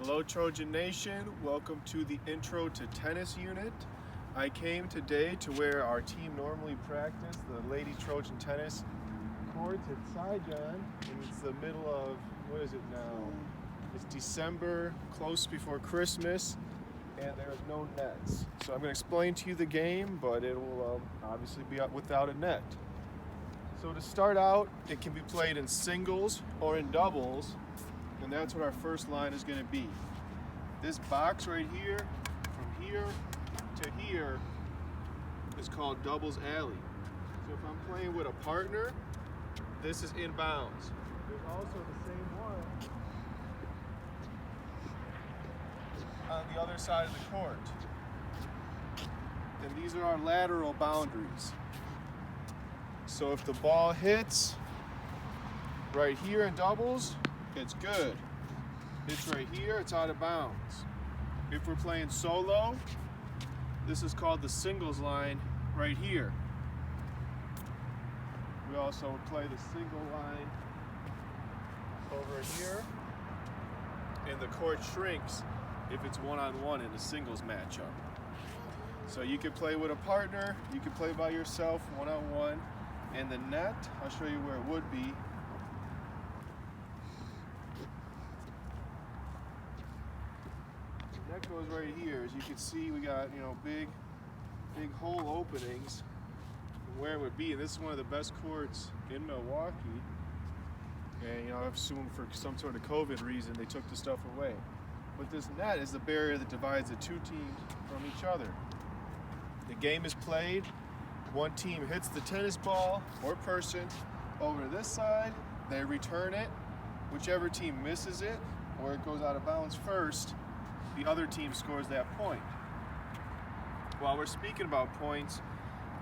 Hello Trojan Nation, welcome to the Intro to Tennis unit. I came today to where our team normally practice, the Lady Trojan Tennis courts at Saigon, and it's the middle of, what is it now? It's December, close before Christmas, and there's no nets. So I'm going to explain to you the game, but it will obviously be without a net. So to start out, it can be played in singles or in doubles, and that's what our first line is going to be. This box right here, from here to here, is called doubles alley. So if I'm playing with a partner, this is inbounds. There's also the same one on the other side of the court. And these are our lateral boundaries. So if the ball hits right here in doubles, it's good. It's right here, it's out of bounds. If we're playing solo, this is called the singles line right here. We also play the single line over here, and the court shrinks if it's one-on-one in a singles matchup. So you can play with a partner, you can play by yourself, one-on-one, and the net, I'll show you where it would be. The net goes right here. As you can see, we got, big hole openings where it would be. And this is one of the best courts in Milwaukee. And I assume for some sort of COVID reason they took the stuff away. But this net is the barrier that divides the two teams from each other. The game is played. One team hits the tennis ball or person over to this side. They return it. Whichever team misses it or it goes out of bounds first, the other team scores that point. While we're speaking about points,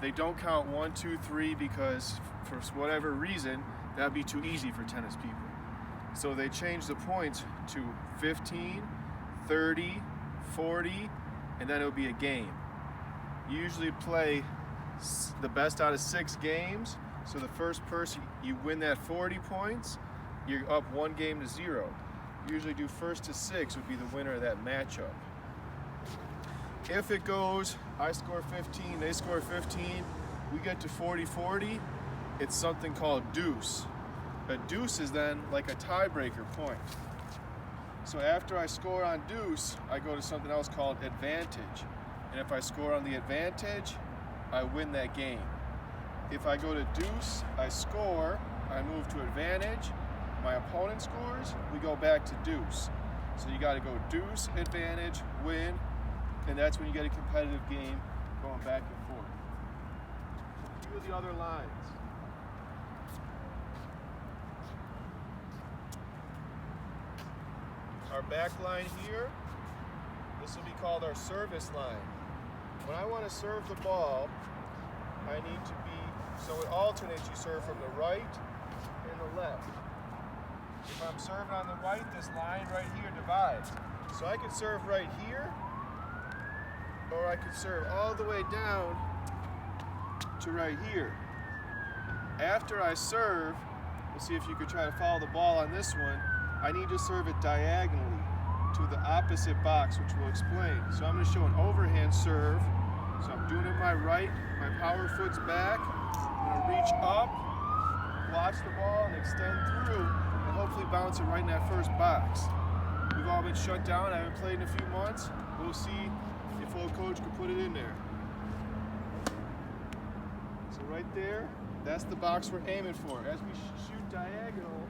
they don't count 1, 2, 3 because for whatever reason, that'd be too easy for tennis people. So they change the points to 15, 30, 40, and then it'll be a game. You usually play the best out of 6 games. So the first person, you win that 40 points, you're up 1 game to 0. Usually do first to 6 would be the winner of that matchup. If it goes, I score 15, they score 15, we get to 40-40, it's something called deuce. A deuce is then like a tiebreaker point. So after I score on deuce, I go to something else called advantage. And if I score on the advantage, I win that game. If I go to deuce, I score, I move to advantage, my opponent scores, we go back to deuce. So you gotta go deuce, advantage, win, and that's when you get a competitive game going back and forth. A few of the other lines. Our back line here, this will be called our service line. When I want to serve the ball, I need to be, so it alternates, you serve from the right and the left. If I'm serving on the right, this line right here divides. So I can serve right here, or I could serve all the way down to right here. After I serve, let's see if you could try to follow the ball on this one, I need to serve it diagonally to the opposite box, which we'll explain. So I'm going to show an overhand serve. So I'm doing it my right, my power foot's back, I'm going to reach up, watch the ball and extend through, and hopefully bounce it right in that first box. We've all been shut down, I haven't played in a few months. We'll see if old coach can put it in there. So right there, that's the box we're aiming for. As we shoot diagonal,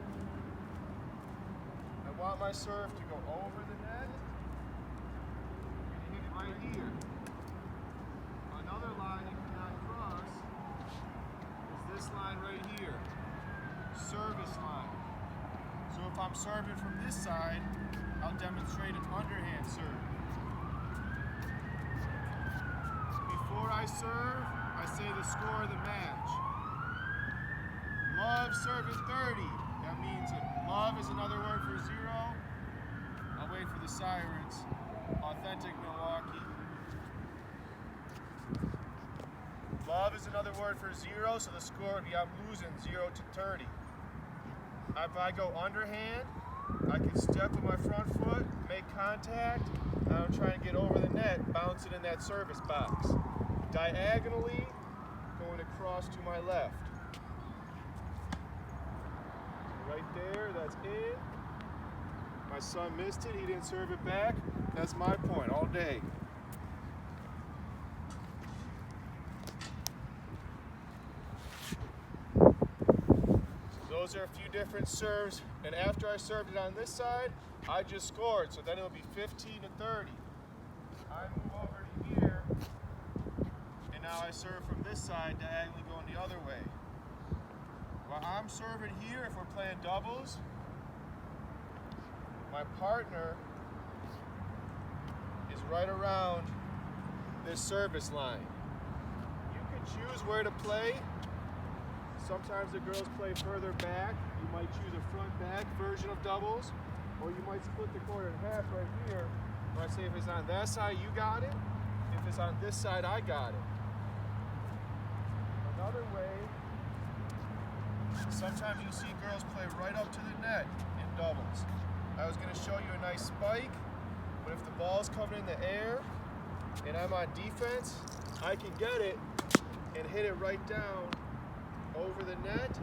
I want my serve to go over the net and hit it right here. Another line you cannot cross is this line right here, service line. So if I'm serving from this side, I'll demonstrate an underhand serve. Before I serve, I say the score of the match. Love serving 30. That means love is another word for 0. I'll wait for the sirens. Authentic Milwaukee. Love is another word for 0, so the score would be I'm losing 0 to 30. If I go underhand, I can step with my front foot, make contact. contact, and I'm trying to get over the net, bounce it in that service box. Diagonally, going across to my left. Right there, that's in. My son missed it, he didn't serve it back. That's my point all day. Those are a few different serves, and after I served it on this side, I just scored, so then it'll be 15 to 30. I move over to here, and now I serve from this side, diagonally going the other way. While I'm serving here, if we're playing doubles, my partner is right around this service line. You can choose where to play. Sometimes the girls play further back. You might choose a front-back version of doubles, or you might split the court in half right here. Where I say if it's on that side, you got it. If it's on this side, I got it. Another way, sometimes you see girls play right up to the net in doubles. I was going to show you a nice spike, but if the ball's coming in the air and I'm on defense, I can get it and hit it right down over the net,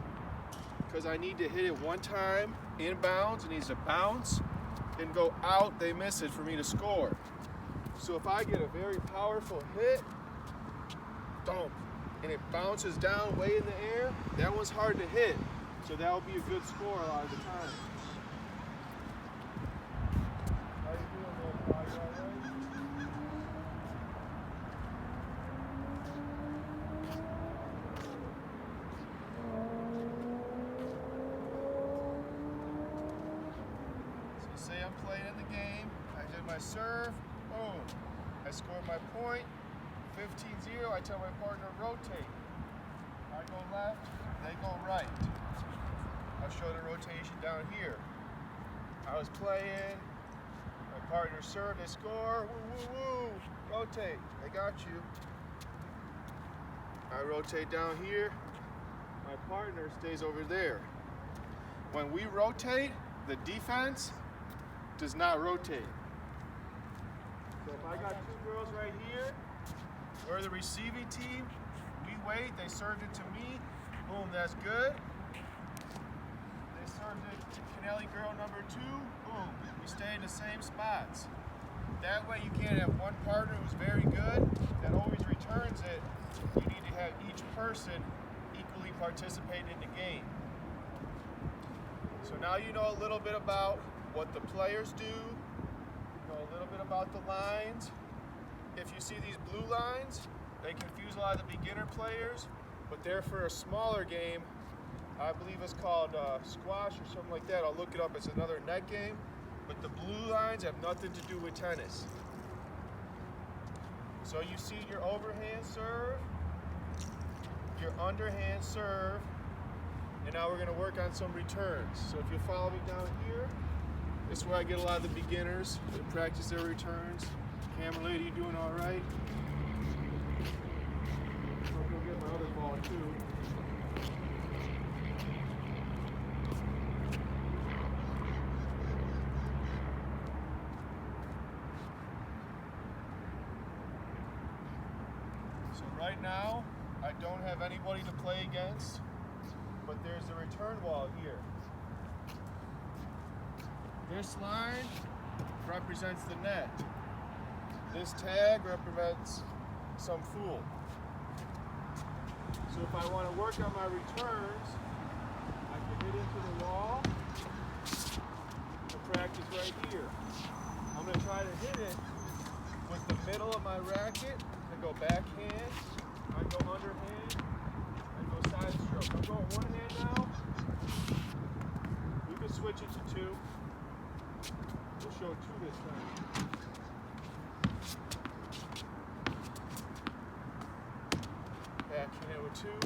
because I need to hit it one time inbounds. It needs to bounce and go out. They miss it for me to score. So if I get a very powerful hit, thump, and it bounces down way in the air, that one's hard to hit. So that will be a good score a lot of the time. How you doing there, Todd? You all right? Say I'm playing in the game, I did my serve, boom, I scored my point, 15-0, I tell my partner rotate. I go left, they go right. I'll show the rotation down here. I was playing, my partner served, they score, woo, woo, woo, rotate, I got you. I rotate down here, my partner stays over there. When we rotate, the defense does not rotate. So if I got two girls right here, we're the receiving team, we wait, they served it to me, boom, that's good. They served it to Kennelly girl number 2, boom, we stay in the same spots. That way you can't have one partner who's very good that always returns it. You need to have each person equally participate in the game. So now you know a little bit about what the players do, you know a little bit about the lines. If you see these blue lines, they confuse a lot of the beginner players, but they're for a smaller game. I believe it's called squash or something like that. I'll look it up, it's another net game. But the blue lines have nothing to do with tennis. So you see your overhand serve, your underhand serve, and now we're going to work on some returns. So if you follow me down here, this is where I get a lot of the beginners to practice their returns. Camera lady, you doing all right? I'll go get my other ball too. So right now, I don't have anybody to play against, but there's a return wall here. This line represents the net. This tag represents some fool. So if I want to work on my returns, I can hit into the wall and practice right here. I'm going to try to hit it with the middle of my racket. I go backhand, I go underhand, I go side stroke. I'm going one hand now. We can switch it to two. We'll show two this time. Backhand with two.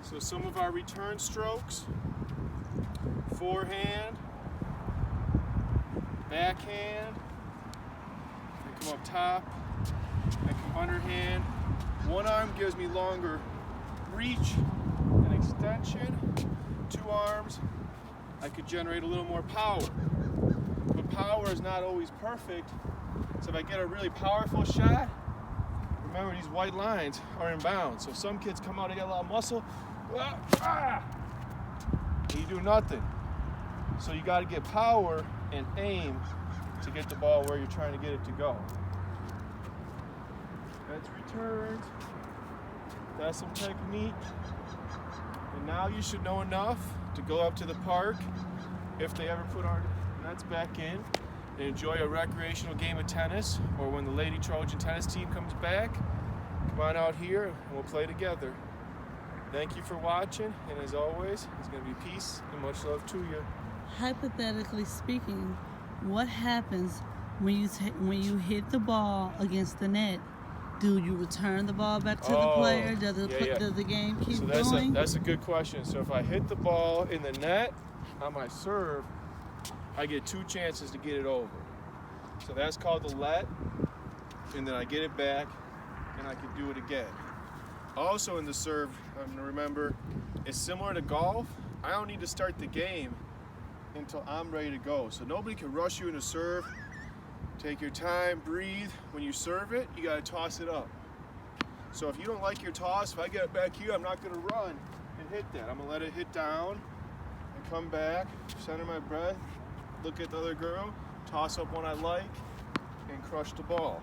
So some of our return strokes, forehand, backhand, and come up top, and come underhand. One arm gives me longer reach and extension. Two I could generate a little more power. But power is not always perfect. So if I get a really powerful shot, remember these white lines are in bounds. So some kids come out, they got a lot of muscle, and you do nothing. So you got to get power and aim to get the ball where you're trying to get it to go. That's returned. That's some technique. And now you should know enough to go up to the park if they ever put our nets back in and enjoy a recreational game of tennis, or when the Lady Trojan tennis team comes back, come on out here and we'll play together. Thank you for watching, and as always, it's going to be peace and much love to you. Hypothetically speaking, what happens when you hit the ball against the net? Do you return the ball back to the player? Does the game keep going? That's a good question. So if I hit the ball in the net on my serve, I get 2 chances to get it over. So that's called the let, and then I get it back, and I can do it again. Also in the serve, remember, it's similar to golf. I don't need to start the game until I'm ready to go. So nobody can rush you into serve. Take your time, breathe. When you serve it, you gotta toss it up. So if you don't like your toss, if I get it back here, I'm not gonna run and hit that. I'm gonna let it hit down and come back, center my breath, look at the other girl, toss up one I like, and crush the ball.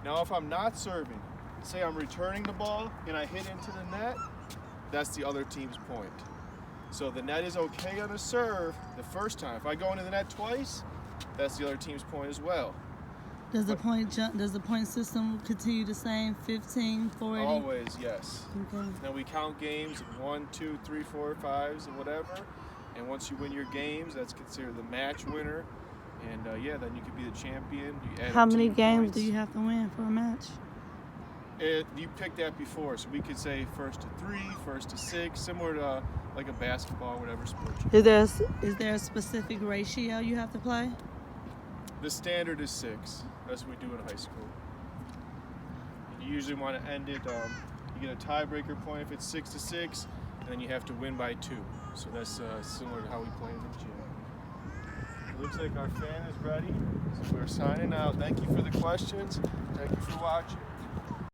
Now if I'm not serving, say I'm returning the ball and I hit into the net, that's the other team's point. So the net is okay on a serve the first time. If I go into the net twice, that's the other team's point as well. Does the point system continue the same? 15, 40? Always, yes. Okay. Now we count games 1, 2, 3, 4, 5s, and whatever. And once you win your games, that's considered the match winner. And then you could be the champion. How many games do you have to win for a match? You picked that before, so we could say 1st to 3, 1st to 6, similar to like a basketball, whatever sport you Is there a specific ratio you have to play? The standard is 6. That's what we do in high school. You usually want to end it, you get a tiebreaker point if it's 6 to 6, and then you have to win by 2. So that's similar to how we play in the gym. It looks like our fan is ready, so we're signing out. Thank you for the questions. Thank you for watching.